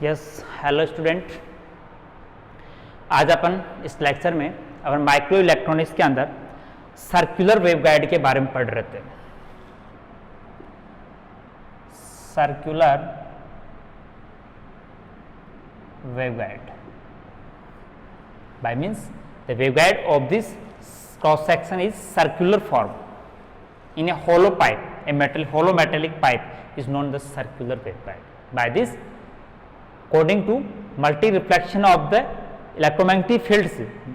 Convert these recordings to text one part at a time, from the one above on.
Yes hello student, आज अपन इस lecture में अपन माइक्रो इलेक्ट्रॉनिक्स के अंदर सर्कुलर वेवगाइड के बारे में पढ़ रहे थे। Circular waveguide by means the waveguide of this cross section is circular form in a hollow pipe, hollow metallic pipe is known as circular waveguide. By this, according to multi reflection of the electromagnetic fields,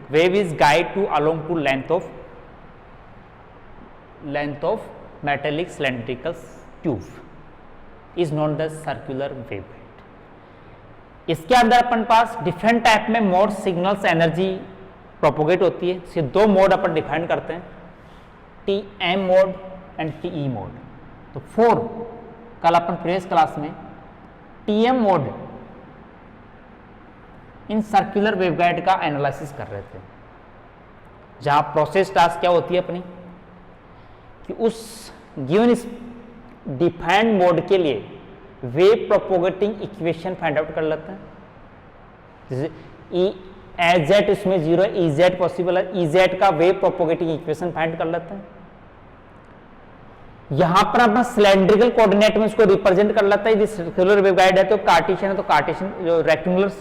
wave is guided to along to length of metallic cylindrical tube is known as circular waveguide. इसके अंदर अपन पास different type में mode signals energy propagate होती है। इसके दो mode अपन डिफाइन करते हैं, TM mode and TE mode. तो कल अपन प्रीवियस क्लास में TM mode in circular waveguide का एनालिसिस कर रहे थे, जहां प्रोसेस टास्क क्या होती है अपनी कि उस गिवन डिफाइंड मोड के लिए wave propagating equation find out कर लेते हैं। जैसे एजेड इसमें 0 है, इजेड पॉसिबल है, इजेड का वेव प्रोपोगेटिंग इक्वेशन फाइंड कर लेते हैं। यहां पर अपना सिलेंड्रिकल कोऑर्डिनेट में इसको रिप्रेजेंट कर लेता है। यदि सर्कुलर वेवगाइड है तो कार्टेशियन है, तो कार्टेशियन, जो रेक्टेंगुलर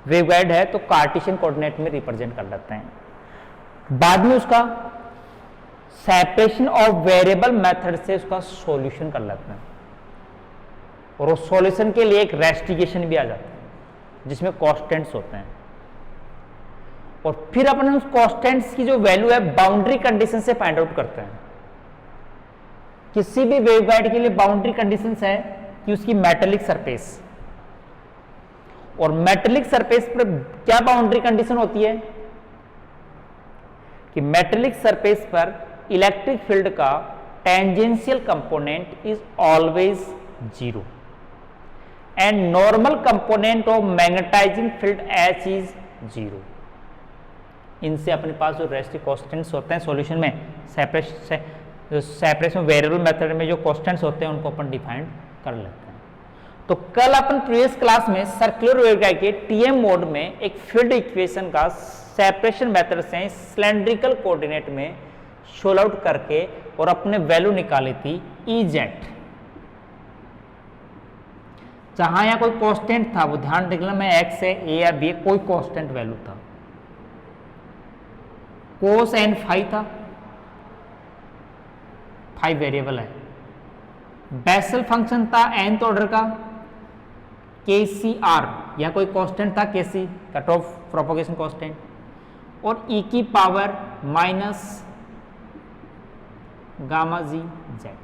वेवगाइड है तो कार्टेशियन कोऑर्डिनेट में रिप्रेजेंट कर लेते हैं। बाद में उसका सेपरेशन ऑफ वेरिएबल मेथड से उसका सॉल्यूशन कर लेते हैं, और उस सॉल्यूशन के लिए एक रेस्टिगेशन भी आ जाता है जिसमें कांस्टेंट्स होते हैं। और फिर अपन उस कांस्टेंट्स की जो वैल्यू है बाउंड्री कंडीशन से फाइंड आउट करते हैं। किसी भी वेवगाइड के लिए बाउंड्री कंडीशंस है कि उसकी मेटेलिक सरफेस, और मेटेलिक सरफेस पर क्या बाउंड्री कंडीशन होती है कि मेटेलिक सरफेस पर इलेक्ट्रिक फील्ड का tangential component is always 0 and normal component of magnetizing field H is 0। इनसे अपने पास जो रेस्टिव कांस्टेंट्स होते हैं सॉल्यूशन में, सेपरेशन वेरिएबल मेथड में जो कांस्टेंट्स होते हैं उनको अपन डिफाइन कर लेते हैं। तो कल अपन प्रीवियस क्लास में सर्कुलर वेवगाइड के टीएम मोड में एक फील्ड इक्वेशन का सेपरेशन मेथड से सिलेंड्रिकल कोऑर्डिनेट में सोल्व आउट करके और अपने वैल्यू निकाली थी इजेड। जहां या कोई कांस्टेंट था, वो ध्यान रखना, मैं एक्स है, ए या बी, कोई कांस्टेंट वैल्यू था, कोस एंड फाई था, फाई वेरिएबल है, बेसल फंक्शन था nth ऑर्डर का, के सी आर या कोई कांस्टेंट था, के सी कट ऑफ प्रोपोगेशन कांस्टेंट, और ई की पावर माइनस गामा जी जेड।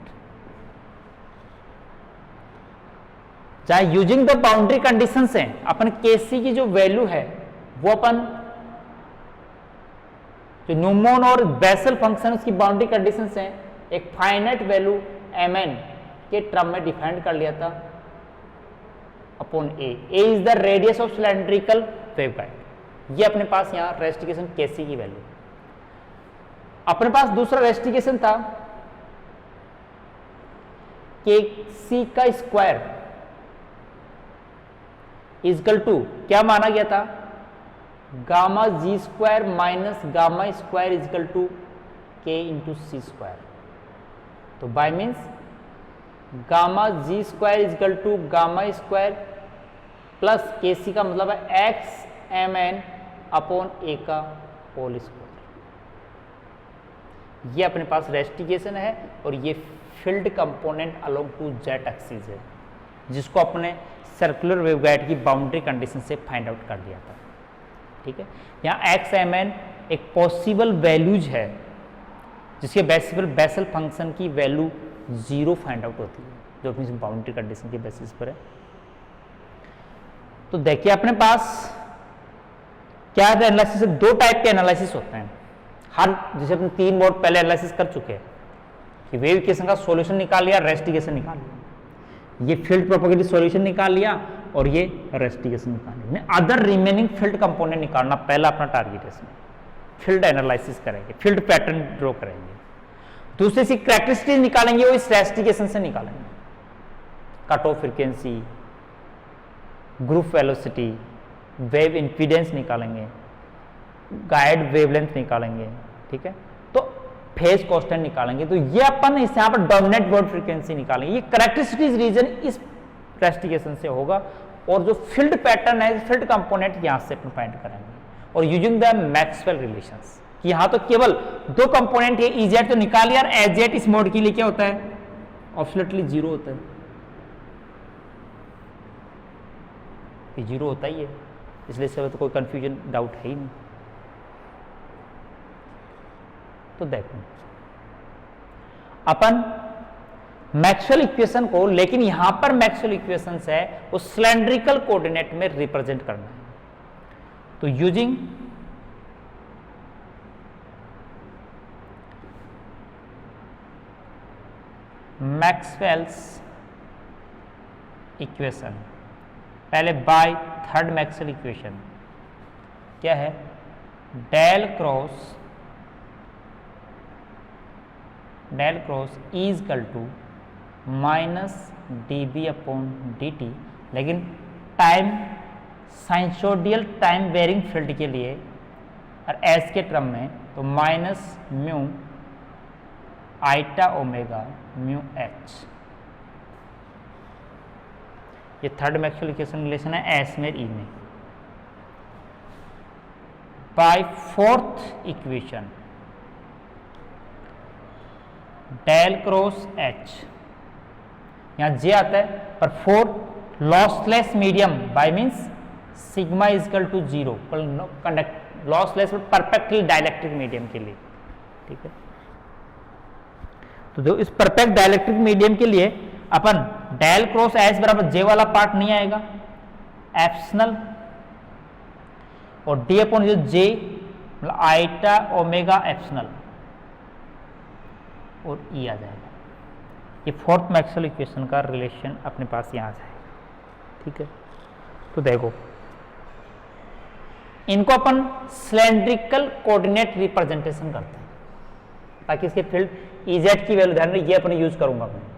चाहे यूजिंग द बाउंड्री कंडीशंस हैं, अपन केसी की जो वैल्यू है वो अपन जो न्यूमन और बेसल फंक्शन उसकी बाउंड्री कंडीशंस हैं, एक फाइनाइट वैल्यू mn के टर्म में डिफाइंड कर लिया था upon A is the radius of cylindrical waveguide. ये अपने पास यहां रेस्टिगेशन केसी की वैल्यू। अपने पास दूसरा रेस्टिगेशन था के सी का स्क्वायर इजकल टू क्या माना गया था, gamma ji square minus gamma square is equal to k into c square. तो by means gamma ji square is equal to gamma square plus k c का मतलब है एक्स एम एन अपॉन ए का whole square. ये अपने पास रेस्टिगेशन है, और ये field component along to z axis है, जिसको अपने सर्कुलर वेवगाइड की बाउंड्री कंडीशन से फाइंड आउट कर दिया था। ठीक है, यहाँ एक्स एम एन एक पॉसिबल वैल्यूज है जिसके बेसल फंक्शन की वैल्यू 0 फाइंड आउट होती है, जो अपनी बाउंड्री कंडीशन के बेसिस पर है। तो देखिए अपने पास क्या एनालिसिस, 2 टाइप के एनालिसिस होते हैं। जैसे अपने 3 मोड पहले एनालिसिस कर चुके हैं कि वेव इक्वेशन का सॉल्यूशन निकाल लिया, रेस्टिगेशन निकाल लिया, ये फील्ड प्रोपोगेटिव सॉल्यूशन निकाल लिया, और ये रेस्टिगेशन निकाल लिया। अदर रिमेनिंग फील्ड कंपोनेंट निकालना पहला अपना टारगेट है। इसमें फील्ड एनालिसिस करेंगे, फील्ड पैटर्न ड्रॉ करेंगे, दूसरी सी कैरेक्टरिस्टिक निकालेंगे, वो इस रेस्टिगेशन से निकालेंगे। Cut off frequency, group velocity, wave impedance निकालेंगे, गाइड वेवलेंथ निकालेंगे, ठीक है, तो फेज कांस्टेंट निकालेंगे। तो ये अपन इस यहाँ पर डोमिनेंट बोर्ड फ्रीक्वेंसी निकालेंगे। ये करेक्टरिस्टिक्स रीजन इस इन्वेस्टिगेशन से होगा, और जो फील्ड पैटर्न है, फील्ड कंपोनेंट यहाँ से अपन फाइंड करेंगे, और यूजिंग द मैक्सवेल रिलेशंस। यहाँ तो केवल दो कंपोनेंट है, इजेड तो निकाल लिया, और एजेड इस मोड के लिए क्या होता है, ऑब्सोल्युटली जीरो होता है, ये जीरो होता ही है, इसलिए इससे तो कोई कंफ्यूजन डाउट है ही नहीं। तो देखो अपन मैक्सवेल इक्वेशन को, लेकिन यहां पर मैक्सवेल इक्वेशंस है वो सिलेंड्रिकल कोऑर्डिनेट में रिप्रेजेंट करना है। तो यूजिंग मैक्सवेल्स इक्वेशन, पहले बाय थर्ड मैक्सवेल इक्वेशन क्या है, del cross is equal to minus dB upon dt, लेकिन time sinusoidal time varying field के लिए और एस के टर्म में तो minus mu iota omega mu h. ये थर्ड मैक्सवेल इक्वेशन रिलेशन है एस में ई में। By fourth equation del cross h, यहां जे आता है पर for lossless medium by means sigma is equal to zero, conduct lossless perfectly dielectric medium के लिए, ठीक है। तो जो इस परफेक्ट डाइलेक्ट्रिक मीडियम के लिए अपन डेल क्रॉस एच बराबर जे वाला पार्ट नहीं आएगा, एप्सिलॉन और डी अपॉन जो जे मतलब आइटा ओमेगा एप्सिलॉन और ई आ जाएगा। ये फोर्थ मैक्सवेल इक्वेशन का रिलेशन अपने पास यहां आ जाएगा, ठीक है। तो देखो इनको अपन सिलेंड्रिकल कोऑर्डिनेट रिप्रेजेंटेशन करते हैं, ताकि इसके फील्ड इजेड की वैल्यू ध्यान ये अपन यूज करूंगा मैं।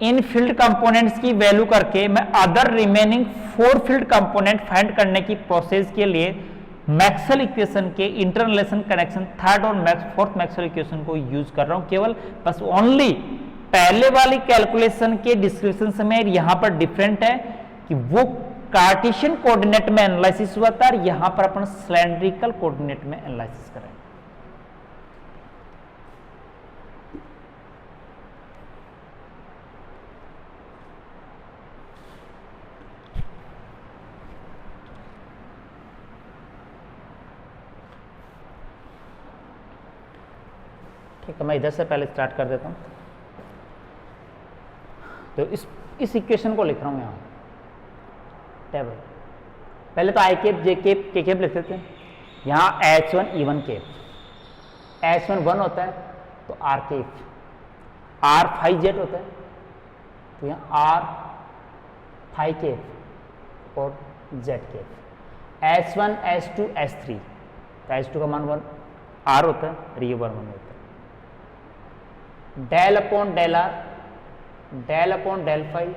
इन फील्ड कंपोनेंट्स की वैल्यू करके मैं other remaining for field component find करने की प्रोसेस के लिए मैक्सवेल इक्वेशन के इंटररिलेशन कनेक्शन थर्ड और फोर्थ मैक्सवेल इक्वेशन को यूज कर रहा हूं, केवल बस ओनली पहले वाली कैलकुलेशन के डिस्क्रिप्शन में यहां पर डिफरेंट है कि वो कार्टेशियन कोऑर्डिनेट में एनालिसिस हुआ था, और यहां पर अपन सिलेंड्रिकल कोऑर्डिनेट में एनालिसिस करेंगे। ठीक है, मैं इधर से पहले स्टार्ट कर देता हूं। तो इस इक्वेशन को लिख रहा हूं यहां टेबल, पहले तो आई केप जे केप के केप लिख देते हैं। यहां H1 E1 केप, H1 1 होता है तो R केप, R 5 जेट होता है तो यहां R 5 केप और Z cap. H1 H2 H3, तो H2 का मान 1 R होता है और ये 1 होता है। Del upon del are, del upon del five,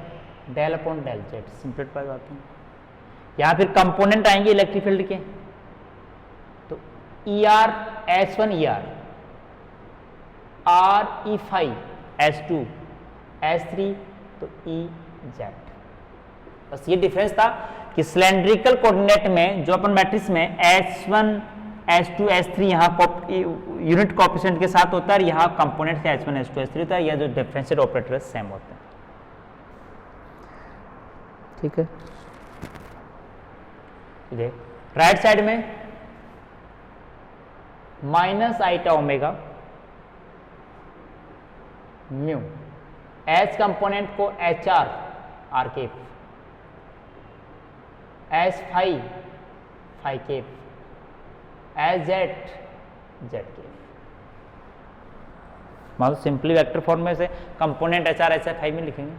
del upon del z, simplify बात है। यहां फिर कंपोनेंट आएंगे इलेक्ट्रिक फील्ड के, तो e r H1 e are, r E5 H2 H3 तो ई जेड। बस ये डिफरेंस था कि सिलेंड्रिकल कोऑर्डिनेट में जो अपन मैट्रिक्स में H1 H2 H3 यहाँ यूनिट कोएफिशिएंट के साथ होता है, और यहाँ कंपोनेंट से H1 H2 H3 होता है, या जो डिफरेंशियल ऑपरेटर सेम होता है, ठीक है। राइट साइड में minus iota omega mu, h component को HR R cap, H5 five cap, as z z cap. मान लो सिंपली वेक्टर फॉर्म में से कंपोनेंट HR HI5 में लिखेंगे।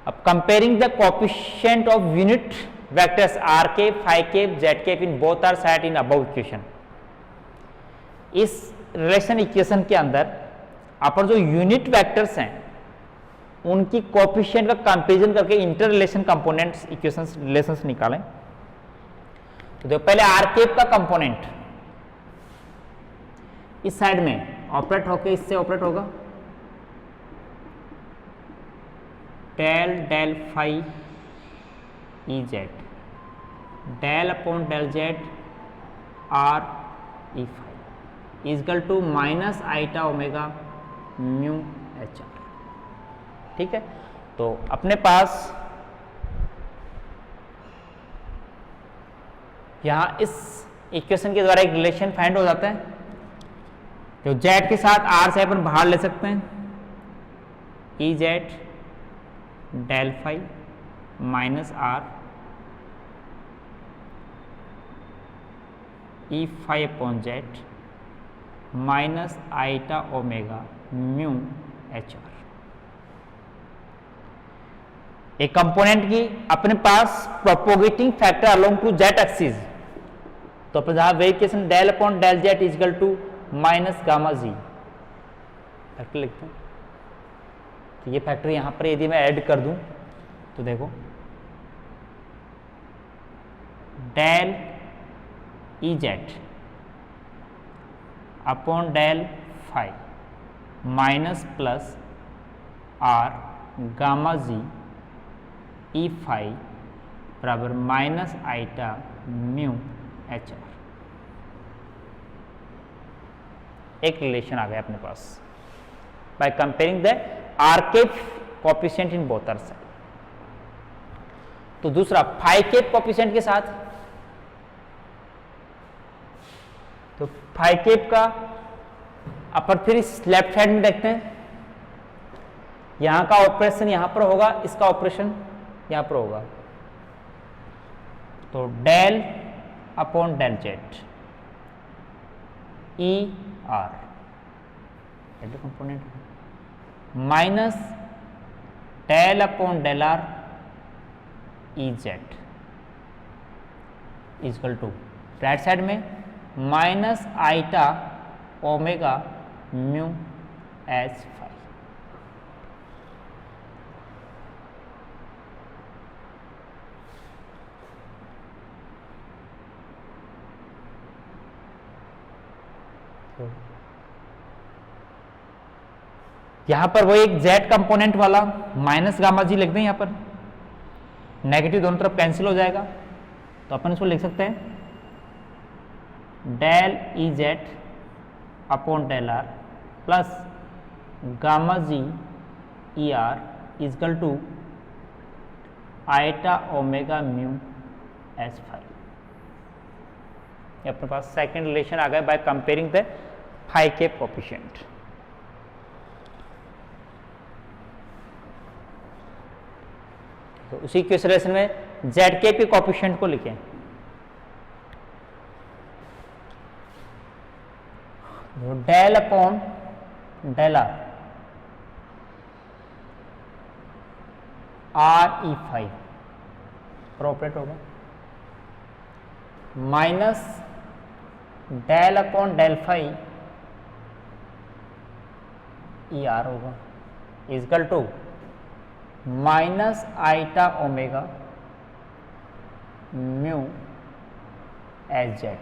अब comparing the coefficient of unit vectors R cap, five cap, z cap in both are set in above equation. इस relation equation के अंदर अपन जो यूनिट वेक्टर्स हैं उनकी कोएफिशिएंट का कंपैरिजन करके inter relation components equations relations निकालें। तो देखो पहले आर केप का कंपोनेंट इस साइड में ऑपरेट होके इससे ऑपरेट होगा del del phi e Z del upon del Z r E phi equal to minus iota omega mu H r. ठीक है, तो अपने पास यहां इस इक्वेशन के द्वारा एक रिलेशन फाइंड हो जाता है, जो जेड के साथ आर से अपन बाहर ले सकते हैं, E Z del phi minus R ई phi upon Z minus iota omega mu H R. एक कंपोनेंट की अपने पास propagating factor along to Z axis, तो अपन जहां variation del upon del Z equal to minus gamma G factor लिखते हैं। तो ये फैक्टर यहां पर यदि मैं ऐड कर दूं तो देखो del E Z upon del phi minus plus R gamma जी ई फाई बराबर minus eta mu H R. एक रिलेशन आ गया अपने पास by comparing the R cap coefficient in both R side. तो दूसरा फाई केप कोएफिशिएंट के साथ, तो फाई केप का अपन फिर इस लेफ्ट हैंड में देखते हैं, यहां का ऑपरेशन यहां पर होगा, इसका ऑपरेशन यहां पर होगा, तो del upon del Z E are component minus del upon del R E Z equal to right side में minus iota omega mu H phi. यहां पर वो एक जेड कंपोनेंट वाला माइनस गामा जी लिख दें, यहां पर नेगेटिव दोनों तरफ कैंसिल हो जाएगा, तो अपन इसको लिख सकते हैं del E Z upon del R plus gamma ji E R is equal to eta omega mu H phi. अपने पास सेकेंड रिलेशन आ गया by comparing the phi cap coefficient. तो उसी इक्वेशन में जेड के कोएफिशिएंट को लिखें, del upon del R R E five प्रोपरेट होगा minus del upon del phi E R होगा equal to minus iota omega mu H Z.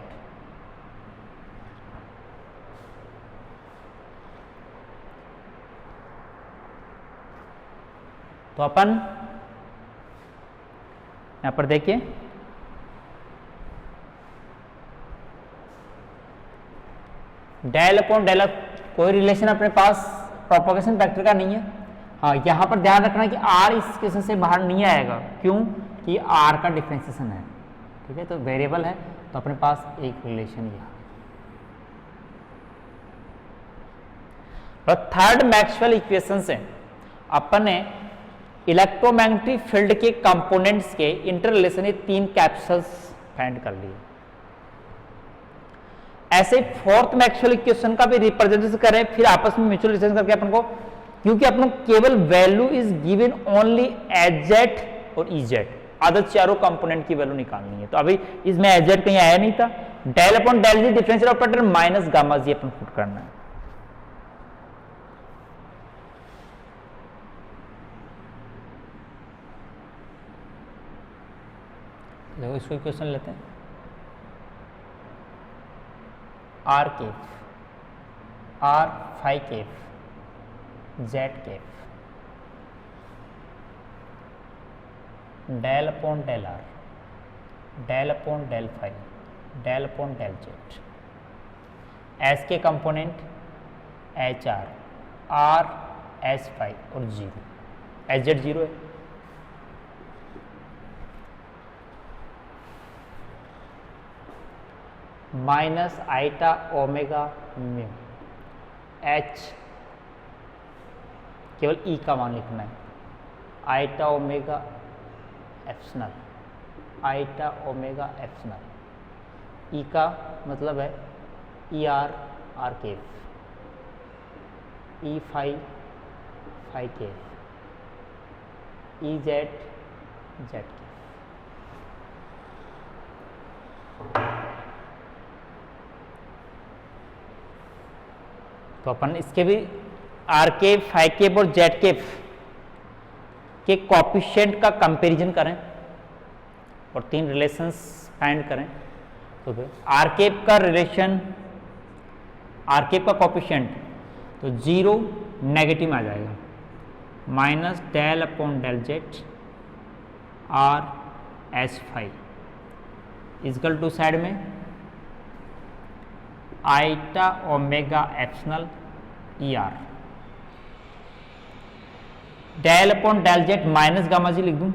तो अपन यहां पर देखिए डेल अपॉन डेल कोई रिलेशन अपने पास प्रोपगेशन फैक्टर का नहीं है। हाँ, यहां पर ध्यान रखना कि आर इस केस से बाहर नहीं आएगा, क्यों कि आर का डिफरेंशिएशन है। ठीक है, तो वेरिएबल है, तो अपने पास एक रिलेशन यहां। और थर्ड मैक्सवेल इक्वेशन से अपन ने इलेक्ट्रोमैग्नेटिक फील्ड के कंपोनेंट्स के इंटर रिलेशन ये तीन कैप्सूल्स फाइंड कर लिए। ऐसे फोर्थ मैक्सवेल इक्वेशन का भी रिप्रेजेंटेशन करें, फिर आपस में म्यूचुअल रिलेशन करके अपन को, क्योंकि अपन को केवल value is given only e z और इजेड, अदर चारों कंपोनेंट की वैल्यू निकालनी है। तो अभी इसमें एजेड कहीं आया नहीं था, del upon del G differential operator minus gamma G अपन पुट करना है। देखो इसको इक्वेशन लेते हैं, R cap, R phi cap, Z cap, del upon del are, del upon del phi, del upon del Z. S के component H R S phi और zero, H Z zero है। Minus iota omega mu, H केवल E का मान लिखना है, eta omega epsilon, eta omega epsilon, E का मतलब है E are R cap, E phi phi cap, E Z Z cap. तो अपन इसके भी आर केफ, फाई केफ और जेड केफ के कोएफिशिएंट का कंपैरिजन करें और तीन रिलेशंस फाइंड करें। तो आर केफ का रिलेशन, आर केफ का कोएफिशिएंट तो जीरो नेगेटिव में आ जाएगा, minus del upon del Z R S phi equal to side में eta omega epsilon E R, del upon del Z minus gamma G लिख दूं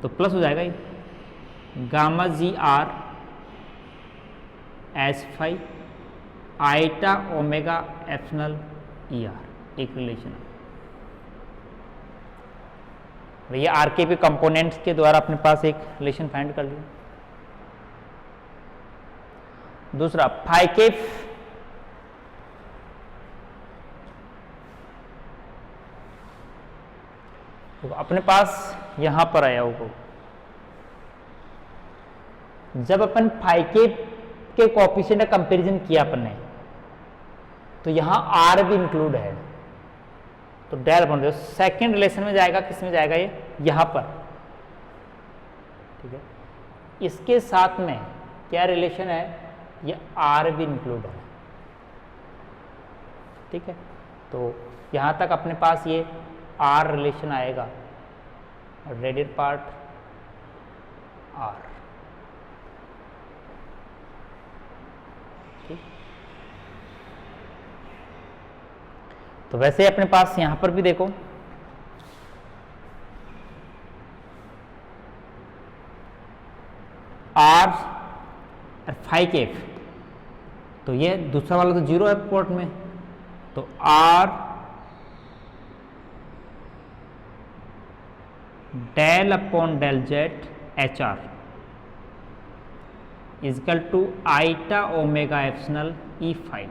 तो प्लस हो जाएगा ये, gamma G R S phi eta omega epsilon E R, एक relation है। ये आर के पी कंपोनेंट्स के द्वारा अपने पास एक रिलेशन फाइंड कर लिया। दूसरा फाई केफ, तो अपने पास यहां पर आया होगा, जब अपन फाई केफ के कोएफिशिएंट का कंपैरिजन किया अपन ने तो यहां आर भी इंक्लूड है, तो डेल बन जाए सेकेंड रिलेशन में जाएगा, किस में जाएगा ये यहां पर, ठीक है। इसके साथ में क्या रिलेशन है, ये आर भी इंक्लूड है, ठीक है। तो यहां तक अपने पास ये आर रिलेशन आएगा, रेडियल पार्ट आर, ठीक। तो वैसे अपने पास यहां पर भी देखो आर फाई केफ, तो ये दूसरा वाला तो जीरो है पोर्ट में, तो R del upon del Z H R is equal to eta omega epsilon E phi,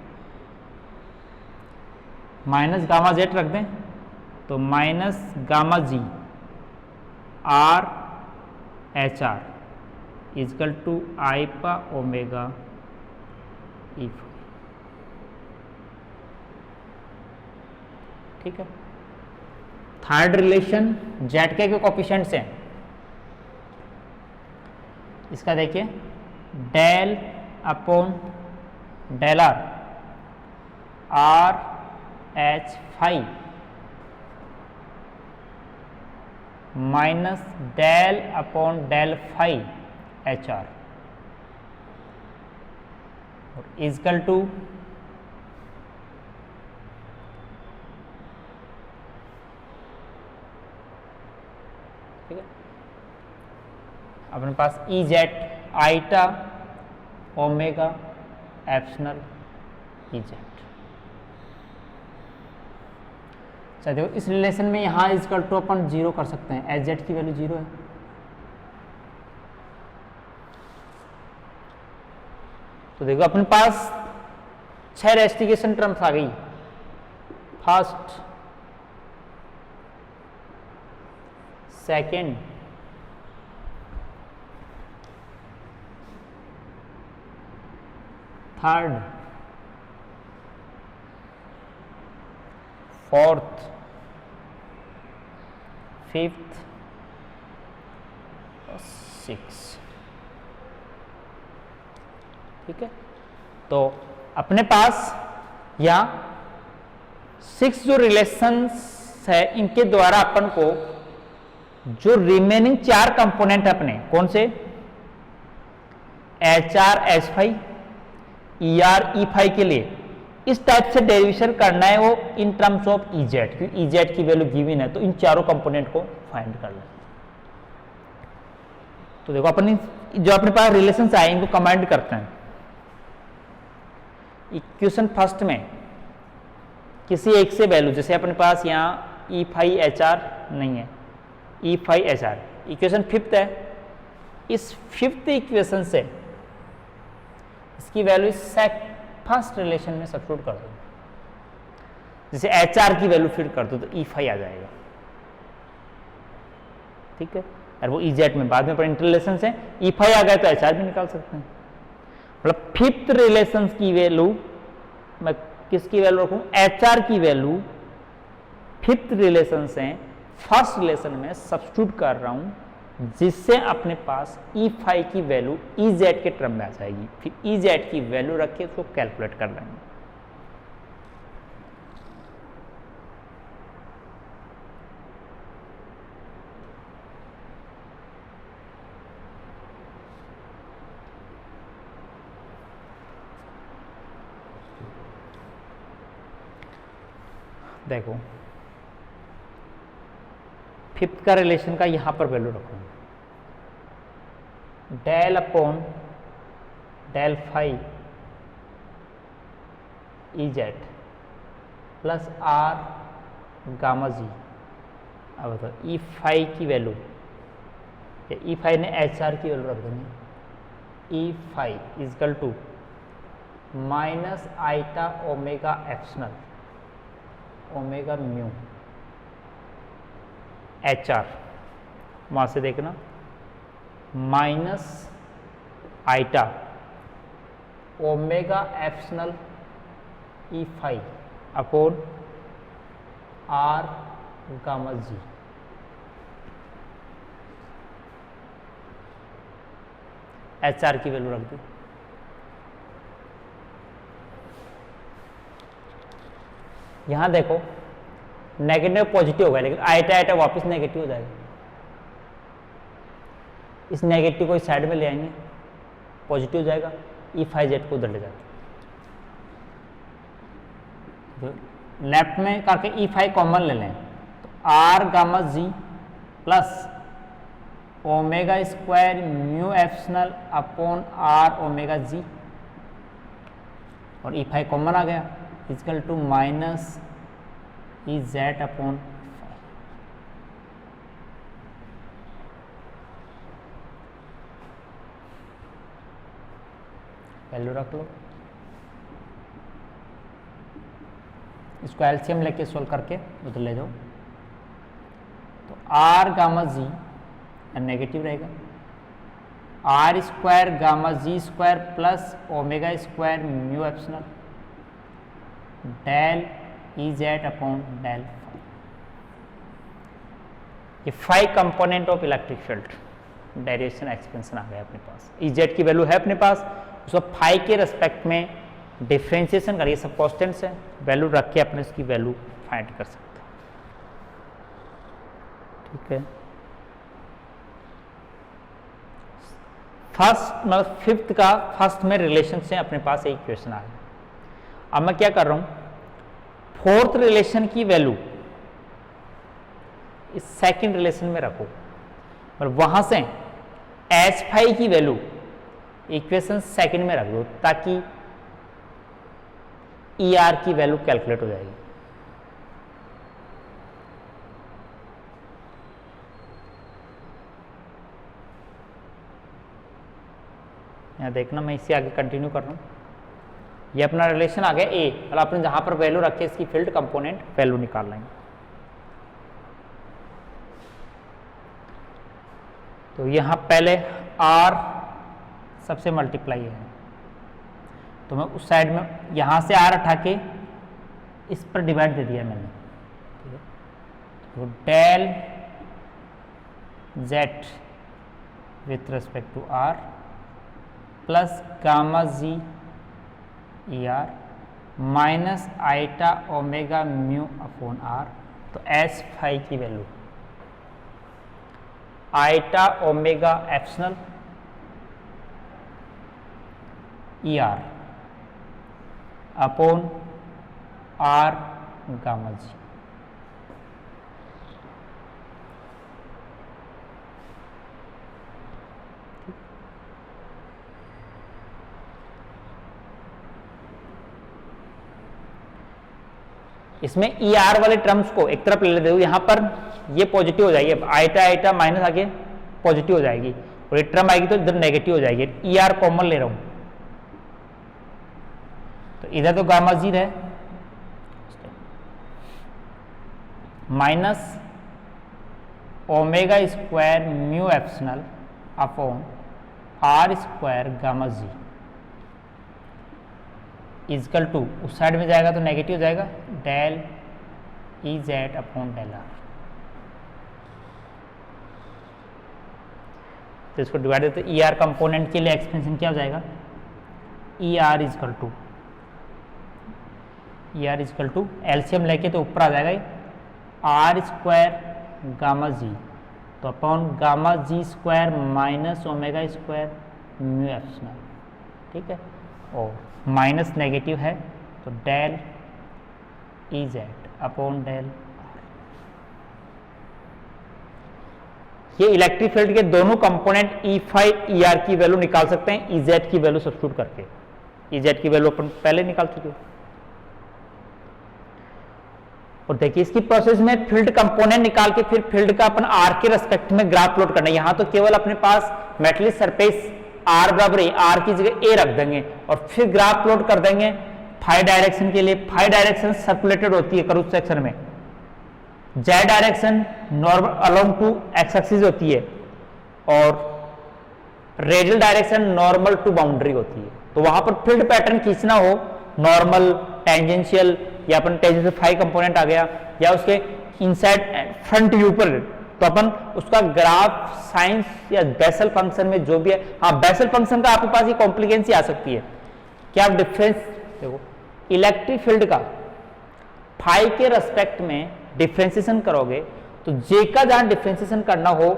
minus gamma Z रख दें तो minus gamma G R H R is equal to eta omega E phi, ठीक है। Third relation Z के coefficient से, इसका देखिए del upon del R R H phi minus del upon del phi H R is equal to अपने पास E Z eta omega epsilon E Z. अच्छा देखो इस रिलेशन में यहाँ इजकल टू अपन जीरो कर सकते हैं, एच जेड की वैल्यू जीरो है, तो देखो अपने पास 6 रेस्टिकेशन टर्म्स आ गई। First, second, third, fourth, fifth, six. ठीक है, तो अपने पास यहाँ 6 जो रिलेशंस है इनके द्वारा अपन को जो रिमेनिंग 4 कंपोनेंट अपने कौन से HR H5 ER E5 के लिए इस टाइप से डेरिवेशन करना है वो इन टर्म्स ऑफ EZ, क्योंकि EZ की वैल्यू गिवन है तो इन चारों कंपोनेंट को फाइंड कर लें। तो देखो अपन जो अपने पास रिलेशंस आए इनको कंबाइंड करते हैं। इक्वेशन फर्स्ट में किसी एक से वैल्यू, जैसे अपने पास यहाँ E5 HR नहीं है, E5 HR इक्वेशन फिफ्थ है, इस फिफ्थ इक्वेशन से इसकी वैल्यू फर्स्ट रिलेशन में सब्स्टिट्यूट कर दो, जैसे HR की वैल्यू फिट कर दो तो E5 आ जाएगा, ठीक है, और वो EZ में बाद में पर इंटररिलेशन से E5 आ गए तो HR भी निकाल सकते हैं। मतलब फिफ्थ रिलेशन की वैल्यू मैं किसकी वैल्यू रखूं, HR की वैल्यू फिफ्थ रिलेशन से फर्स्ट रिलेशन में सब्स्टिट्यूट कर रहा हूं, जिससे अपने पास E5 की वैल्यू EZ के टर्म में आ जाएगी। फिर EZ की वैल्यू रख के उसको कैलकुलेट कर लेंगे। देखो फिफ्थ का रिलेशन का यहां पर वैल्यू रखूंगा, del upon del phi EZ plus R gamma G. अब बताओ E5 की वैल्यू, E5 ने HR की वैल्यू रख देंगे, E5 equal to minus iota omega epsilon omega mu HR, वहां से देखना minus iota omega epsilon E5 upon R gamma G. HR की वैल्यू रख दी, यहां देखो नेगेटिव पॉजिटिव होगा, लेकिन आइटा आइटा वापस नेगेटिव हो जाएगा, इस नेगेटिव को इस साइड में ले आएंगे, पॉजिटिव हो जाएगा, E5Z को उधर ले जाते, लेफ्ट में करके E5 कॉमन ले लें तो R gamma G plus omega square mu epsilon upon R omega G, और E5 कॉमन आ गया, equal to minus EZ upon value रख लो, इसको एलसीएम लेके सोल्व करके उधर ले जाओ, तो R गामा जी नेगेटिव रहेगा, R स्क्वायर गामा जी square plus omega square mu epsilon del EZ upon del phi. ये 5 component of electric field derivation expansion आ गया अपने पास। EZ की वैल्यू है अपने पास, उसको फाई के रेस्पेक्ट में डिफ्रेंशिएशन करिए, सब कॉन्स्टेंट्स है, वैल्यू रख के अपने इसकी वैल्यू फाइंड कर सकते हैं, ठीक है। फर्स्ट मतलब फिफ्थ का फर्स्ट में रिलेशन से अपने पास एक क्वेश्चन आ गया। अब मैं क्या कर रहा हूं, फोर्थ रिलेशन की वैल्यू इस सेकंड रिलेशन में रखो और वहां से H5 की वैल्यू इक्वेशन सेकंड में रख दो, ताकि ER की वैल्यू कैलकुलेट हो जाएगी। यहां देखना, मैं इससे आगे कंटिन्यू कर रहा हूं, ये अपना रिलेशन आ गया A, मतलब आपने जहां पर वैल्यू रखे इसकी फील्ड कंपोनेंट वैल्यू निकाल लेंगे। तो यहां पहले R सबसे मल्टीप्लाई है, तो मैं उस साइड में यहां से R उठा के इस पर डिवाइड दे दिया मैंने, ठीक है। तो del Z with respect to R plus gamma ji E R minus iota omega mu upon R. तो एस फाई की value eta omega epsilon E R upon are gamma G. इसमें ई आर वाले terms को एक तरफ ले लेते हो, यहां पर ये पॉजिटिव हो जाएगी, आइटा आइटा माइनस आगे पॉजिटिव हो जाएगी और ये टर्म आएगी तो इधर नेगेटिव हो जाएगी। ई आर कॉमन ले रहा हूं तो इधर तो गामा जी है minus omega square mu epsilon upon r square gamma ji is equal to उस साइड में जाएगा तो नेगेटिव हो जाएगा del E Z upon del r. तो इसको डिवाइड करते ई आर कंपोनेंट के लिए एक्सपेंशन क्या हो जाएगा e are is equal to LCM लेके तो ऊपर आ जाएगा आर स्क्वायर गामा जी तो अपॉन गामा जी square minus omega square mu epsilon. ठीक है और माइनस नेगेटिव है तो del E Z upon del R. ये इलेक्ट्रिक फील्ड के दोनों component E phi E are की वैल्यू निकाल सकते हैं ई जेड की वैल्यू सब्स्टिट्यूट करके। ई जेड की वैल्यू अपन पहले निकाल चुके हो। और देखिए इसकी प्रोसेस में फील्ड कंपोनेंट निकाल के फिर फील्ड का अपन आर के रेस्पेक्ट में ग्राफ प्लॉट करना है। यहां तो केवल अपने पास मेटलिक सरफेस आर बराबर है, आर की जगह ए रख देंगे और फिर ग्राफ प्लॉट कर देंगे फाई डायरेक्शन के लिए। फाई डायरेक्शन सर्कुलेटेड होती है करूब सेक्शन में, z direction normal along to x axis होती है और radial direction normal to boundary होती है। तो वहां पर फील्ड पैटर्न खींचना हो नॉर्मल टेंजेंशियल या अपन टेंजेंशियल फाई कंपोनेंट आ गया या उसके इनसाइड फ्रंट व्यू पर तो अपन उसका ग्राफ साइंस या बेसल फंक्शन में जो भी है, हाँ बेसल फंक्शन का आपके पास ये कॉम्प्लिकेंसी आ सकती है कि आप डिफरेंस देखो इलेक्ट्रिक फील्ड का फाई के रेस्पेक्ट में डिफरेंशिएशन करोगे तो जे का जहां डिफरेंशिएशन करना हो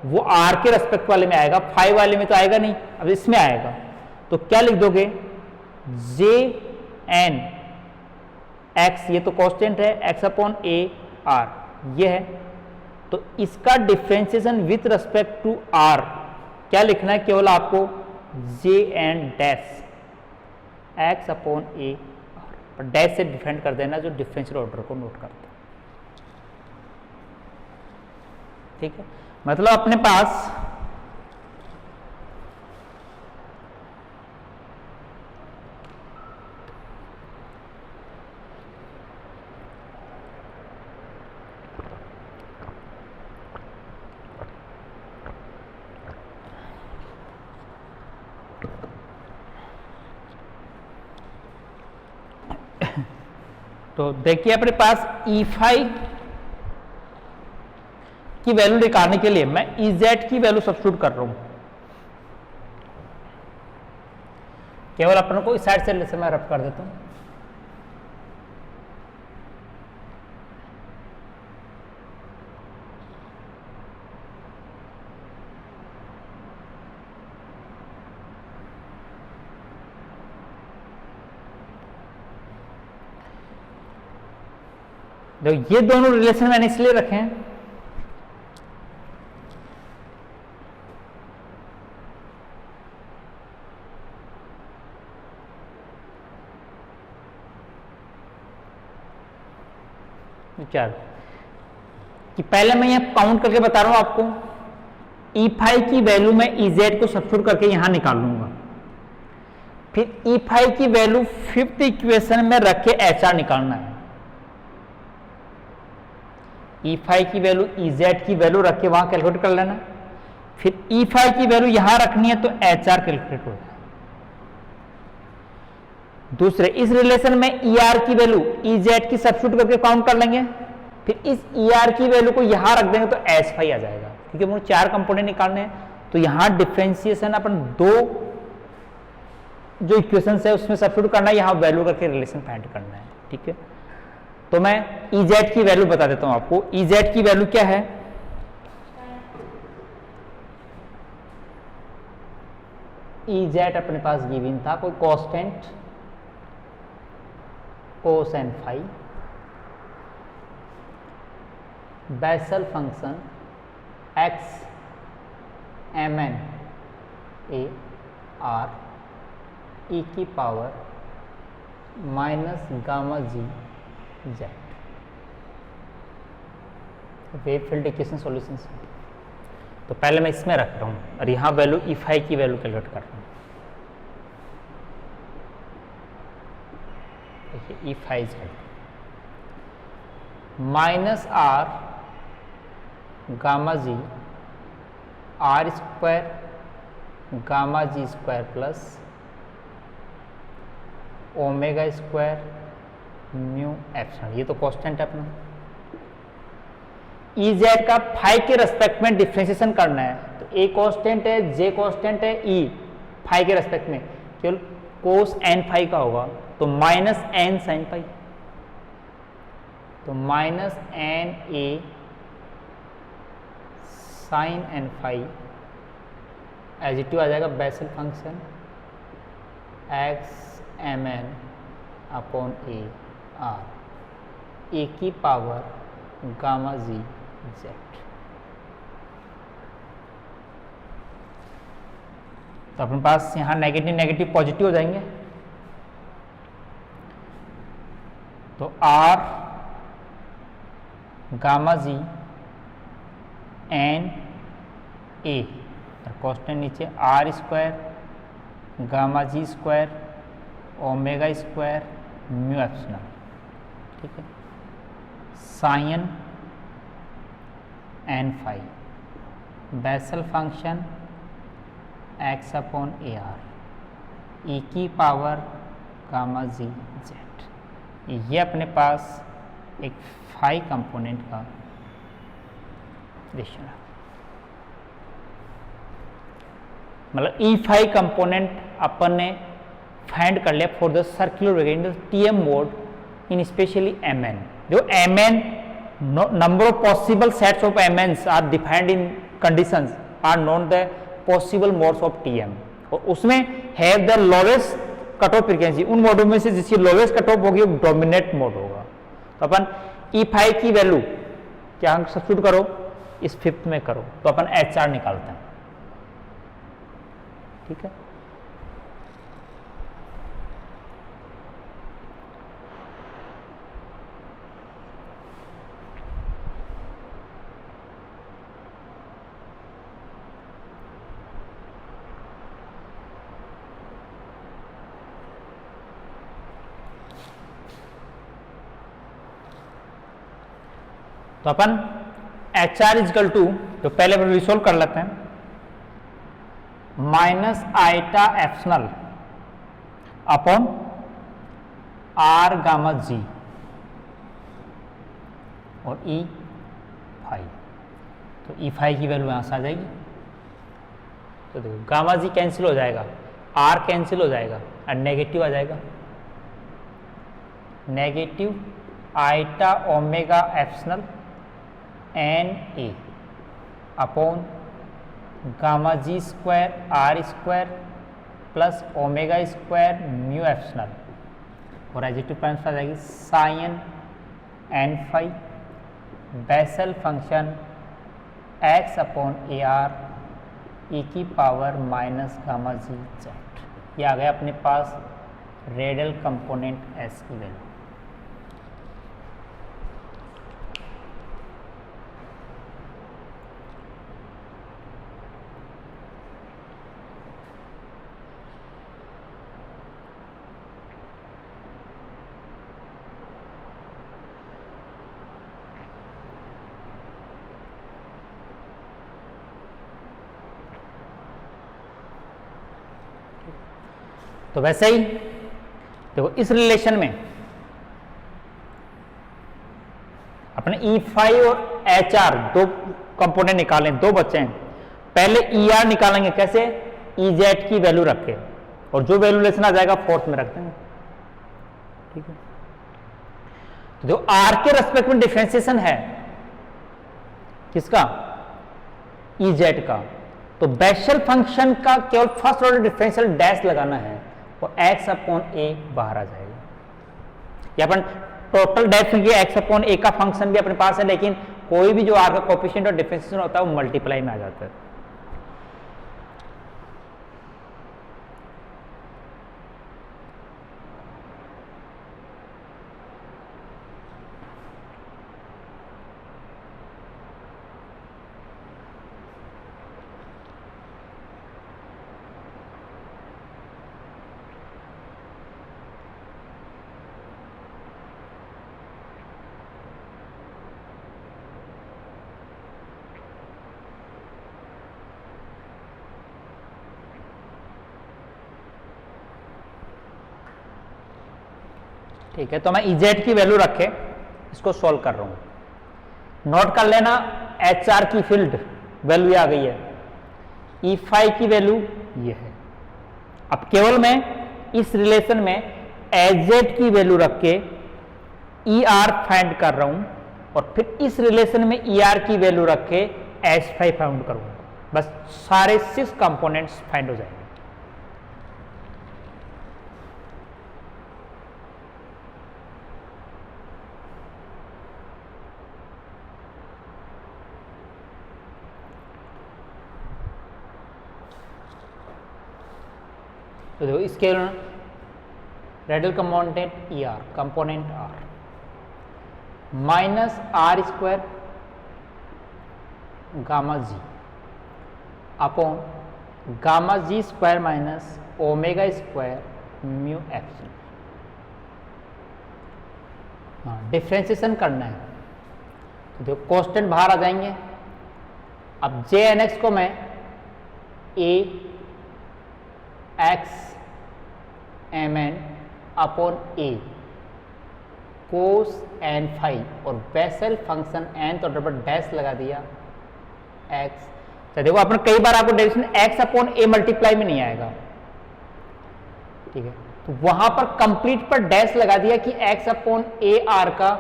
वो आर के रेस्पेक्ट वाले में आएगा, फाई वाले में तो आएगा नहीं, अब इसमें आएगा। तो क्या लिख दोगे जे एन एक्स, ये तो कांस्टेंट है, एक्स अपॉन ए आर ये है। तो इसका differentiation with respect to r क्या लिखना है, केवल आपको j n dash x upon ए आर पर डैश से डिफरेंट कर देना जो डिफरेंशियल ऑर्डर को नोट करता है। ठीक है, मतलब अपने पास तो देखिए अपने पास ई फाई की वैल्यू निकालने के लिए मैं ई जेड की वैल्यू सब्स्टिट्यूट कर रहा हूं। केवल अपन को इस साइड से मैं रफ कर देता हूं। देखो ये दोनों रिलेशन मैंने इसलिए रखे हैं विचार कि पहले मैं यहां काउंट करके बता रहा हूं आपको। ई फाई की वैल्यू मैं ई जेड को सब्स्टिट्यूट करके यहां निकाल लूंगा, फिर ई फाई की वैल्यू फिफ्थ इक्वेशन में रख के एच आर निकालना है। ई फाई की वैल्यू ई जेड की वैल्यू रख के वहां कैलकुलेट कर लेना, फिर ई फाई की वैल्यू यहां रखनी है तो एच आर कैलकुलेट हो जाए। दूसरे इस रिलेशन में ई आर की वैल्यू ई जेड की सब्स्टिट्यूट करके काउंट कर लेंगे, फिर इस ई आर की वैल्यू को यहां रख देंगे तो एच फाई आ जाएगा, क्योंकि मुझे 4 कंपोनेंट निकालने हैं। तो यहां डिफरेंशिएशन अपन 2 जो इक्वेशन है उसमें सब्स्टिट्यूट करना है, यहाँ वैल्यू करके रिलेशन फाइंड करना है। ठीक है, तो मैं EZ की वैल्यू बता देता हूं आपको। EZ की वैल्यू क्या है? EZ अपने पास गिवन था, कोई constant cosine phi, Bessel function x mn a r e की पावर माइनस गामा जी Z. Wave field equation solution. तो पहले मैं इसमें रख रहा हूं और यहां वैल्यू ई फाई की वैल्यू कैलकुलेट कर रहा हूं। देखिए E phi Z minus R gamma G R square gamma जी square plus omega square mu epsilon, ये तो कांस्टेंट है अपना। EZ का फाई के रेस्पेक्ट में डिफरेंशिएशन करना है, तो ए कांस्टेंट है, जे कांस्टेंट है, ई फाई के रेस्पेक्ट में केवल कोस एन फाई का होगा, तो माइनस एन साइन फाई, तो minus N A sine N phi as it आ जाएगा Bessel function X M N upon A R A की पावर गामा जी जेड। तो अपने पास यहां नेगेटिव नेगेटिव पॉजिटिव हो जाएंगे, तो R gamma G N A constant नीचे आर स्क्वायर गामा जी square omega square mu epsilon. ठीक है, sine N phi Bessel function x upon A R E की पावर गामा जी जेड। ये अपने पास एक फाई कंपोनेंट का रेशियो है, मतलब ई फाई कंपोनेंट अपन ने फाइंड कर लिया for the circular wave TM mode in specially m n. जो m n number of possible sets of MNs are defined in conditions are known the possible modes of TM, और उसमें have the lowest cut off frequency, उन मोडों में से जिसकी lowest cut off होगी वो dominate mode होगा। तो अपन E5 की वैल्यू क्या हम सब्स्टिट्यूट करो, इस फिफ्थ में करो, तो अपन HR निकालते हैं। ठीक है, तो अपन HR इजकल टू, तो पहले अपन रिसोल्व कर लेते हैं, minus eta epsilon upon are gamma G और ई फाई। तो ई फाई की वैल्यू यहां से आ जाएगी, तो देखो गामा जी कैंसिल हो जाएगा, आर कैंसिल हो जाएगा और नेगेटिव आ जाएगा, negative iota omega epsilon n a upon gamma ji square r square plus omega square mu epsilon, और एडजेक्टिव टर्म्स आ जाएगी sine N phi Bessel function x upon A R E की power minus gamma जी z. ये आ गया अपने पास radial component s की वैल्यू। तो वैसे ही देखो इस रिलेशन में अपने E5 और HR दो कंपोनेंट निकालें, दो बच्चे हैं। पहले ER निकालेंगे कैसे, EZ की वैल्यू रख के, और जो वैल्यूलेशन आ जाएगा फोर्थ में रख देंगे, ठीक है। तो जो आर के रेस्पेक्ट में डिफरेंशिएशन है किसका, इजेड का, तो बेशेल फंक्शन का केवल फर्स्ट ऑर्डर डिफरेंशियल डैश लगाना है और x अपॉन a बाहर आ जाएगा। या अपन टोटल डैश के x अपॉन a का फंक्शन भी अपने पास है, लेकिन कोई भी जो आर का कोएफिशिएंट और डिफरेंशिएशन होता है वो मल्टीप्लाई में आ जाता है। ठीक है, तो मैं इजेड की वैल्यू रखे इसको सॉल्व कर रहा हूं। नोट कर लेना एच आर की फील्ड वैल्यू आ गई है, ई फाइव की वैल्यू ये है। अब केवल मैं इस रिलेशन में एजेड की वैल्यू रख के ई आर फाइंड कर रहा हूं और फिर इस रिलेशन में ई आर की वैल्यू रख के एच फाइव फाइंड करूंगा। बस सारे 6 कंपोनेंट्स फाइंड हो जाएंगे। तो देखो इसके radial component e are, component r minus r square gamma g upon gamma ji square minus omega square mu epsilon. हाँ, डिफ्रेंसिएशन करना है तो देखो कांस्टेंट बाहर आ जाएंगे। अब जे एन एक्स को मैं ए एक्स एम एन अपॉन ए कोस एन फाइव और बेसेल फंक्शन एन तो डबल डैश लगा दिया एक्स। तो देखो अपन कई बार आपको derivation x upon A multiply में नहीं आएगा, ठीक है, तो वहां पर कंप्लीट पर डैश लगा दिया कि एक्स अपॉन ए आर का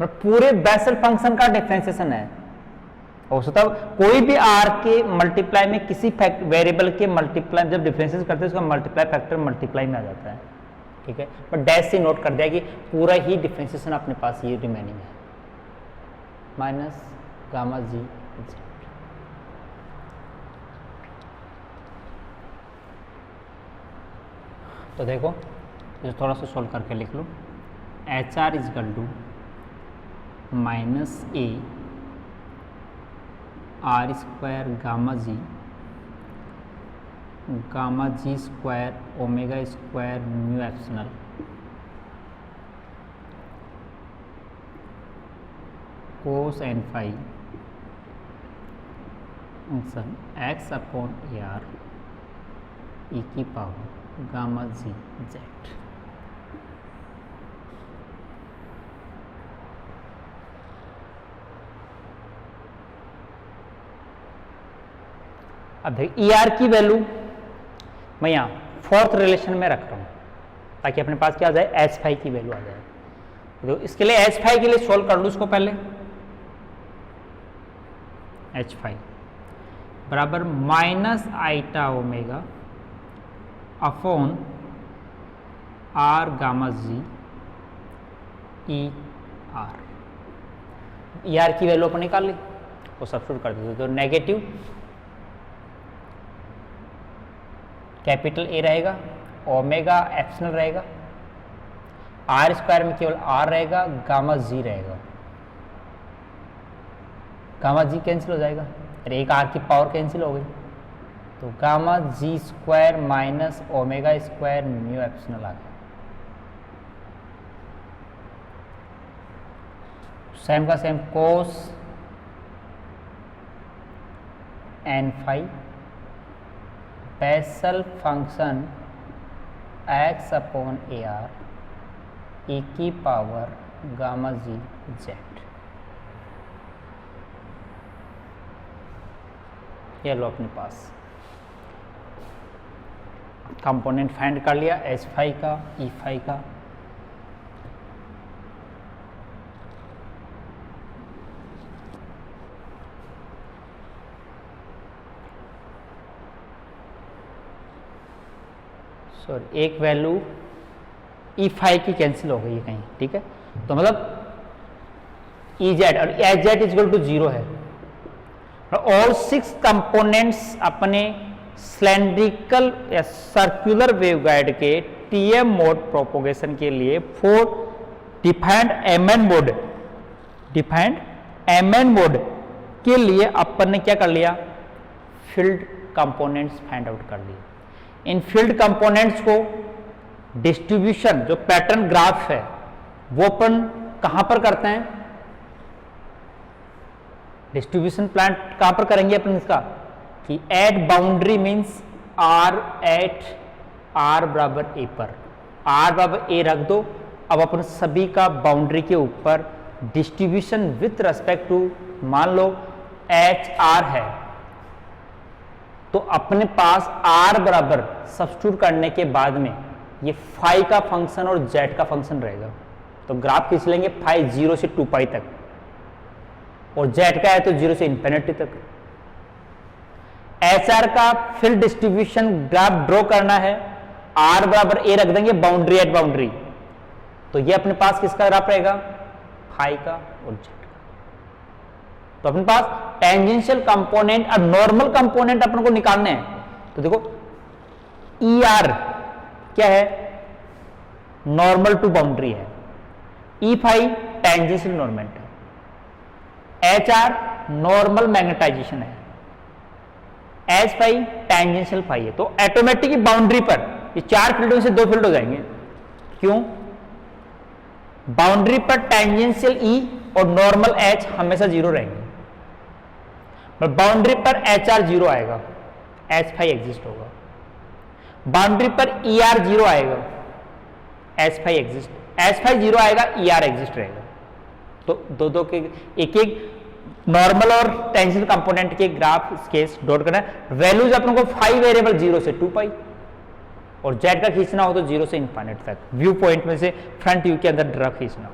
मतलब पूरे बेसेल फंक्शन का डिफरेंशिएशन है। हो सकता है कोई भी आर के मल्टीप्लाई में किसी वेरिएबल के मल्टीप्लाई जब डिफरेंशिएशन करते हैं उसका मल्टीप्लाई फैक्टर मल्टीप्लाई में आ जाता है, ठीक है। पर डैश से नोट कर दिया कि पूरा ही डिफरेंशिएशन अपने पास ये रिमेनिंग है माइनस गामा जी। तो देखो इसे थोड़ा सा सोल्व करके लिख लो। H R is equal to minus A R square gamma ji square omega square mu epsilon cos N five X upon A R E की पावर गामा जी जेड। अब देखिए ई आर की वैल्यू मैं यहाँ फोर्थ रिलेशन में रख रहा हूँ ताकि अपने पास क्या आ जाए एच फाइव की वैल्यू आ जाए। तो इसके लिए एच फाइव के लिए सोल्व कर लूँ इसको पहले। एच फाइव बराबर minus iota omega upon are gamma ji E r. E are की वैल्यू अपन निकाल ली वो सब्स्टिट्यूट कर देते तो नेगेटिव कैपिटल ए रहेगा, ओमेगा एप्सिलॉन रहेगा, आर स्क्वायर में केवल आर रहेगा, गामा जी रहेगा। गामा जी कैंसिल हो जाएगा और एक आर की पावर कैंसिल हो गई तो गामा जी square minus omega square mu epsilon आ गया। सेम का same cos N five Bessel function x upon A R E की पावर गामा जी जेड। ये लो अपने पास कंपोनेंट फाइंड कर लिया एच फाई का, ई फाई का। सॉरी, एक वैल्यू ई फाई की कैंसिल हो गई है कहीं, ठीक है। तो मतलब ई जेड और H Z is equal to 0 है। ऑल 6 कंपोनेंट्स अपने सिलेंड्रिकल या सर्कुलर वेवगाइड के टीएम मोड प्रोपोगेशन के लिए 4 डिफाइंड एमएन मोड के लिए अपन ने क्या कर लिया, फील्ड कंपोनेंट्स फाइंड आउट कर लिए। इन फील्ड कंपोनेंट्स को डिस्ट्रीब्यूशन जो पैटर्न ग्राफ है वो अपन कहां पर करते हैं, डिस्ट्रीब्यूशन प्लान कहां पर करेंगे अपन इसका, कि at boundary means R at R बराबर ए पर, आर बराबर ए रख दो। अब अपन सभी का बाउंड्री के ऊपर डिस्ट्रीब्यूशन विथ रेस्पेक्ट टू, मान लो एच आर है, तो अपने पास आर बराबर सब्स्टिट्यूट करने के बाद में ये फाई का फंक्शन और जेड का फंक्शन रहेगा। तो ग्राफ खींच लेंगे फाई 0 से 2 पाई तक, और जेड का है तो 0 से इंफिनिटी तक। एच आर का फिर डिस्ट्रीब्यूशन ग्राफ ड्रॉ करना है, आर बराबर ए रख देंगे बाउंड्री एट बाउंड्री, तो ये अपने पास किसका ग्राफ रहेगा, फाई का और जेड का। तो अपने पास टेंजेंशियल कंपोनेंट और नॉर्मल कंपोनेंट अपन को निकालने हैं। तो देखो ई आर क्या है, नॉर्मल टू बाउंड्री है, ई फाई टेंजेंशियल नॉर्मेंट है, एच आर नॉर्मल मैग्नेटाइजेशन है, एच फाई टेंजेंशियल फाई है। तो ऑटोमेटिक बाउंड्री पर ये 4 फील्डों से 2 फील्ड हो जाएंगे। क्यों, बाउंड्री पर टेंजेंशियल ई और नॉर्मल एच हमेशा 0 रहेंगे, पर बाउंड्री पर एच आर 0 आएगा, एच फाई एग्जिस्ट होगा। बाउंड्री पर ई आर 0 आएगा, H phi exist, H phi 0 आएगा, ई आर एग्जिस्ट रहेगा। तो दो के एक नॉर्मल और टेंजेंशियल कंपोनेंट के ग्राफ स्केच डॉट करना है। वैल्यूज अपन को 5 वेरिएबल 0 से 2 पाई, और जेड का खींचना हो तो 0 से इनफाइनाइट तक, व्यू पॉइंट में से फ्रंट व्यू के अंदर ड्रा खींचना।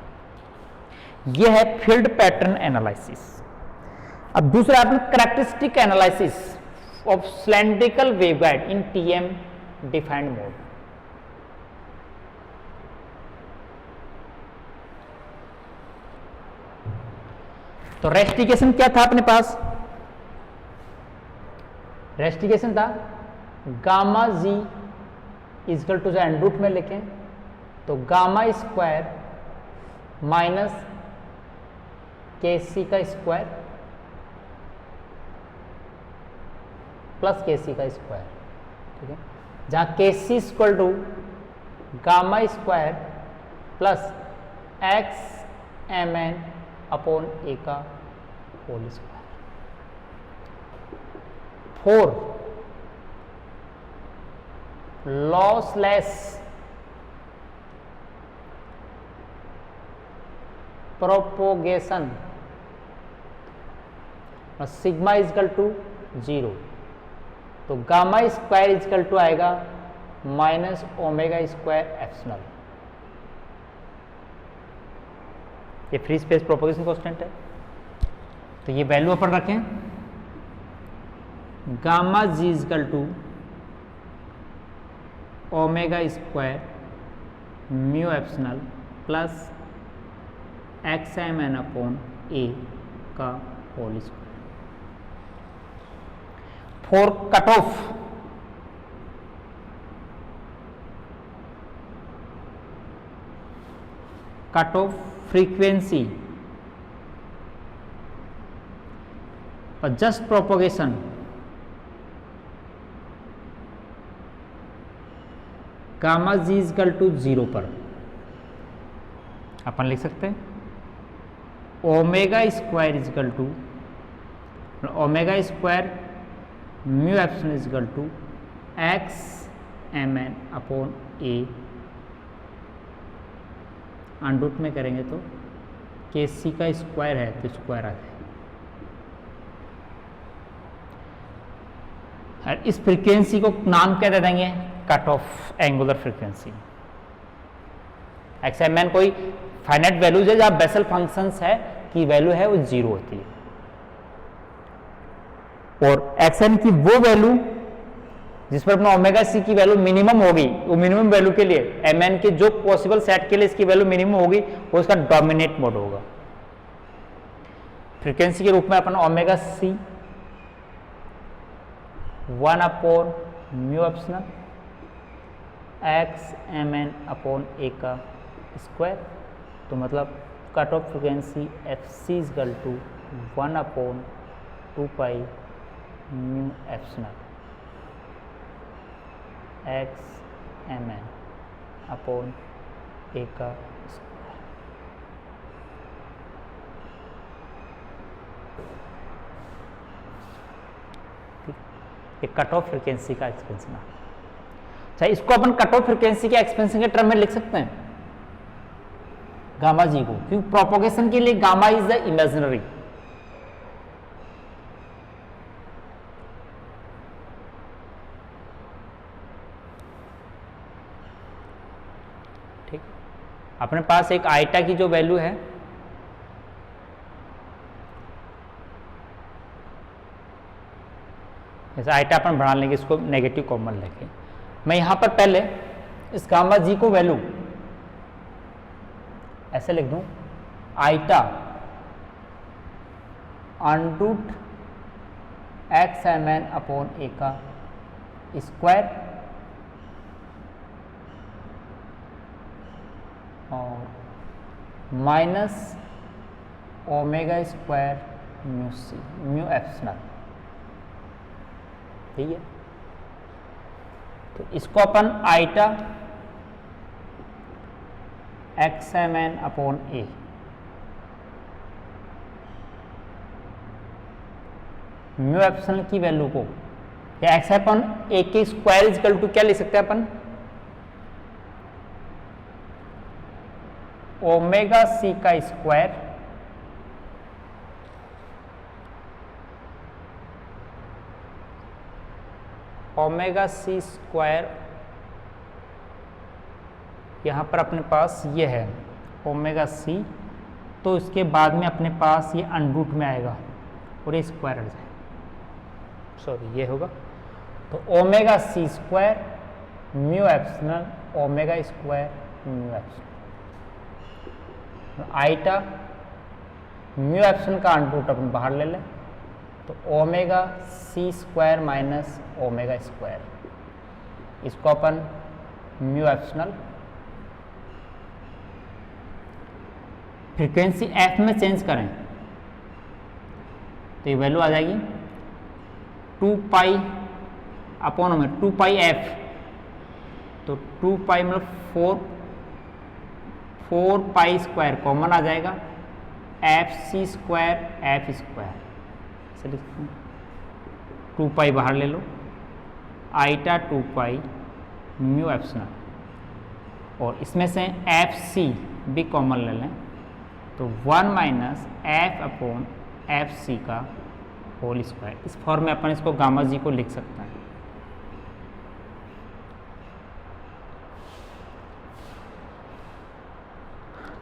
यह है फील्ड पैटर्न एनालिसिस। अब दूसरा अपन characteristic analysis of cylindrical waveguide in TM defined mode. तो रेस्टिकेशन क्या था अपने पास, रेस्टिकेशन था gamma ji is equal to and root में लिखें तो गामा स्क्वायर माइनस के सी का स्क्वायर प्लस के सी का स्क्वायर, ठीक है, जहां K C equal to gamma square plus X M N upon ए का whole square. 4 lossless propagation sigma is equal to 0, तो गामा स्क्वायर इजकल टू आएगा minus omega square epsilon. ये free space propagation constant है, तो ये वैल्यू अपन रखें gamma ji is equal to omega square mu epsilon plus X M N upon ए का whole square. 4 cut off frequency पर just propagation gamma ji is equal to 0 पर अपन लिख सकते हैं omega square is equal to omega square mu epsilon equal to X M N upon A, under root में करेंगे तो के सी का स्क्वायर है तो स्क्वायर आ जाए। और इस फ्रीक्वेंसी को नाम क्या दे देंगे, cut off angular frequency. XMN कोई फाइनाइट वैल्यूज है जहां बेसल फंक्शंस है की वैल्यू है वो 0 होती है, और XN की वो वैल्यू जिस पर अपना ओमेगा सी की वैल्यू मिनिमम होगी, वो मिनिमम वैल्यू के लिए MN के जो पॉसिबल सेट के लिए इसकी वैल्यू मिनिमम होगी वो इसका डोमिनेट मोड होगा। फ्रीक्वेंसी के रूप में अपन omega C 1 upon mu epsilon XMN upon ए का स्क्वायर, तो मतलब cut off frequency FC is equal to 1 upon 2 pi mu epsilon XMN upon ए का स्क्वायर। कट ऑफ फ्रीक्वेंसी का एक्सपेंशन। अच्छा, इसको अपन कट ऑफ फ्रीक्वेंसी के एक्सपेंशन के टर्म में लिख सकते हैं गामा जी को, क्योंकि प्रोपोगेशन के लिए गामा इज द इमेजिनरी। ठीक, अपने पास एक आइटा की जो वैल्यू है जैसे आइटा अपन बढ़ा लेंगे, इसको नेगेटिव कॉमन लेके मैं यहां पर पहले इस गामा जी को वैल्यू ऐसे लिख दूं, आइटा अंडरूट XMN अपॉन ए का स्क्वायर और minus omega square mu C mu epsilon. ठीक है, तो इसको अपन iota XMN upon A mu epsilon की वैल्यू को या x अपॉन ए के स्क्वायर इज इक्वल टू क्या लिख सकते हैं अपन, ओमेगा सी का स्क्वायर ओमेगा सी स्क्वायर, यहाँ पर अपने पास ये है ओमेगा सी, तो इसके बाद में अपने पास ये अंडरूट में आएगा और ये स्क्वायर हट जाएगा, सॉरी ये होगा, तो omega C square mu epsilon omega square mu epsilon, iota mu epsilon का अंडरूट अपन बाहर ले लें, तो omega C square minus omega square, इसको अपन म्यू एप्सिलॉन फ्रीक्वेंसी एफ में चेंज करें तो ये वैल्यू आ जाएगी 2 पाई अपॉन में 2 पाई एफ, तो 2 पाई मतलब 4 पाई स्क्वायर कॉमन आ जाएगा, F C square F square 2 pi बाहर ले लो, आइटा 2 पाई म्यू एप्सिलॉन, और इसमें से एफ सी भी कॉमन ले लें तो 1 minus F upon F C का होल स्क्वायर। इस फॉर्म में अपन इसको गामा जी को लिख सकते हैं।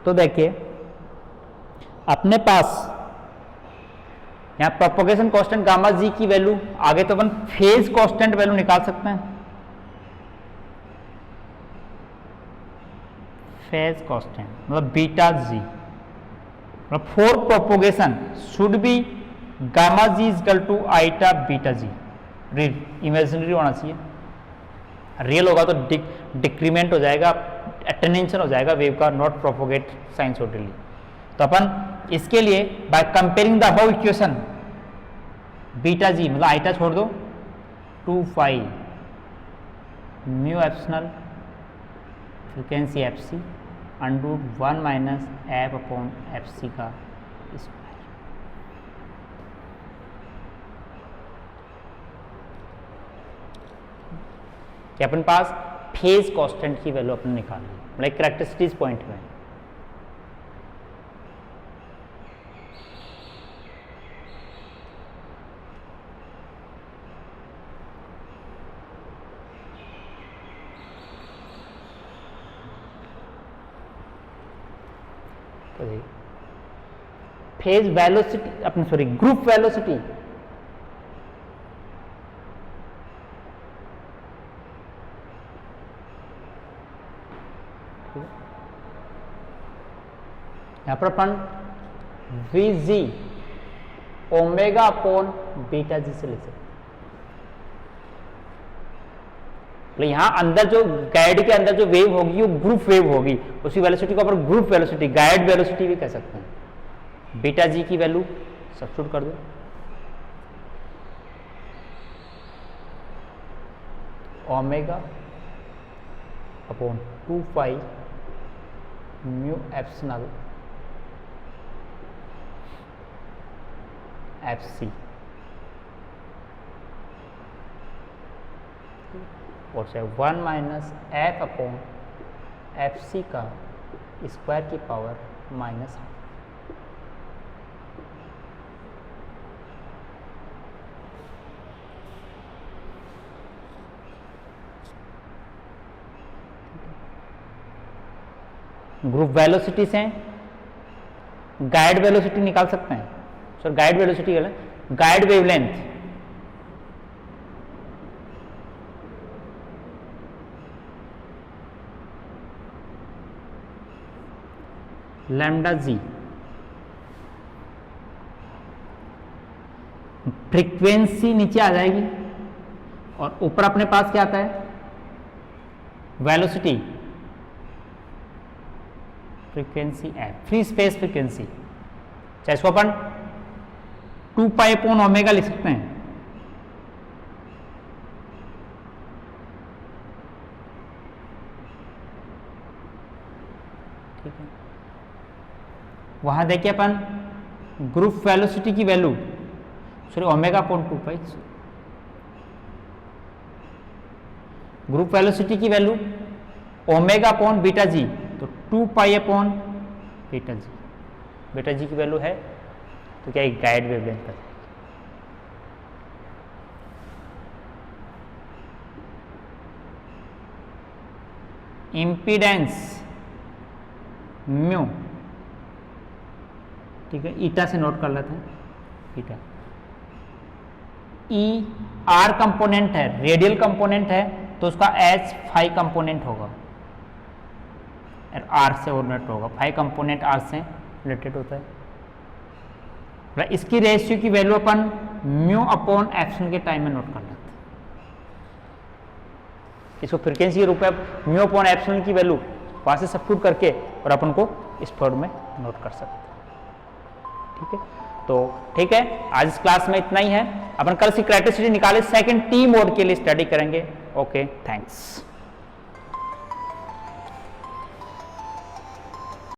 तो देखिए अपने पास यहाँ प्रोपोगेशन कांस्टेंट गामा जी की वैल्यू, आगे तो अपन फेज कांस्टेंट वैल्यू निकाल सकते हैं, फेज कांस्टेंट मतलब बीटा जी, मतलब for propagation should be gamma G is equal to iota beta G, imaginary होना चाहिए, रियल होगा तो डिक्रीमेंट हो जाएगा, अटेन्यूएशन हो जाएगा वेव का, नॉट प्रोपोगेट साइनसोइडली। तो अपन इसके लिए by comparing the above equation beta G मतलब आइटा छोड़ दो 2 pi mu epsilon frequency F C under root 1 minus F upon F C का स्क्वायर। कि अपन पास फेज कांस्टेंट की वैल्यू अपन निकालनी है, मतलब कैरेक्टरिस्टिक्स पॉइंट में। फेज वेलोसिटी अपने सॉरी ग्रुप वेलोसिटी यहां पर अपन Vg omega upon beta G से लिख सकते हैं। तो यहां अंदर जो गाइड के अंदर जो वेव होगी वो ग्रुप वेव होगी, उसी वेलोसिटी को अपन ग्रुप वेलोसिटी गाइड वेलोसिटी भी कह सकते हैं। बीटा जी की वैल्यू सब्स्टिट्यूट कर दो, omega upon 2 pi mu epsilon F C और से 1 minus F upon F C का स्क्वायर की पावर माइनस ग्रुप वेलोसिटी से गाइड वेलोसिटी निकाल सकते हैं। Sir guide velocity guide wavelength lambda G, frequency नीचे आ जाएगी और ऊपर अपने पास क्या आता है velocity, frequency F free space frequency, चाहे इसको अपन 2 पाई अपॉन ओमेगा लिख सकते हैं। ठीक है, वहां देखिए अपन ग्रुप वेलोसिटी की वैल्यू सॉरी ओमेगा अपॉन 2 पाई, ग्रुप वेलोसिटी की वैल्यू ओमेगा अपॉन बीटा जी, तो 2 पाई अपॉन बीटा जी, बीटा जी की वैल्यू है तो क्या एक गाइड वेवलेंथ पर। इम्पीडेंस म्यू, ठीक है, ईटा से नोट कर लेते हैं, ईटा ई आर कंपोनेंट है, रेडियल कंपोनेंट है तो उसका एच फाई कंपोनेंट होगा, आर से ओरिजिनेट होगा, फाई कंपोनेंट आर से रिलेटेड होता है। इसकी रेशियो की वैल्यू अपन म्यू अपॉन एप्सिलॉन के टाइम में नोट कर लेते हैं। इसको फ्रीक्वेंसी के रूप में म्यू अपॉन एप्सिलॉन की वैल्यू वहां से सब्स्टिट्यूट करके और अपन को इस फॉर्म में नोट कर सकते हैं। ठीक है, तो ठीक है, आज इस क्लास में इतना ही है। अपन कल से क्राइटेरिसिटी निकाले सेकंड टी मोड के लिए स्टडी करेंगे। Okay, thanks.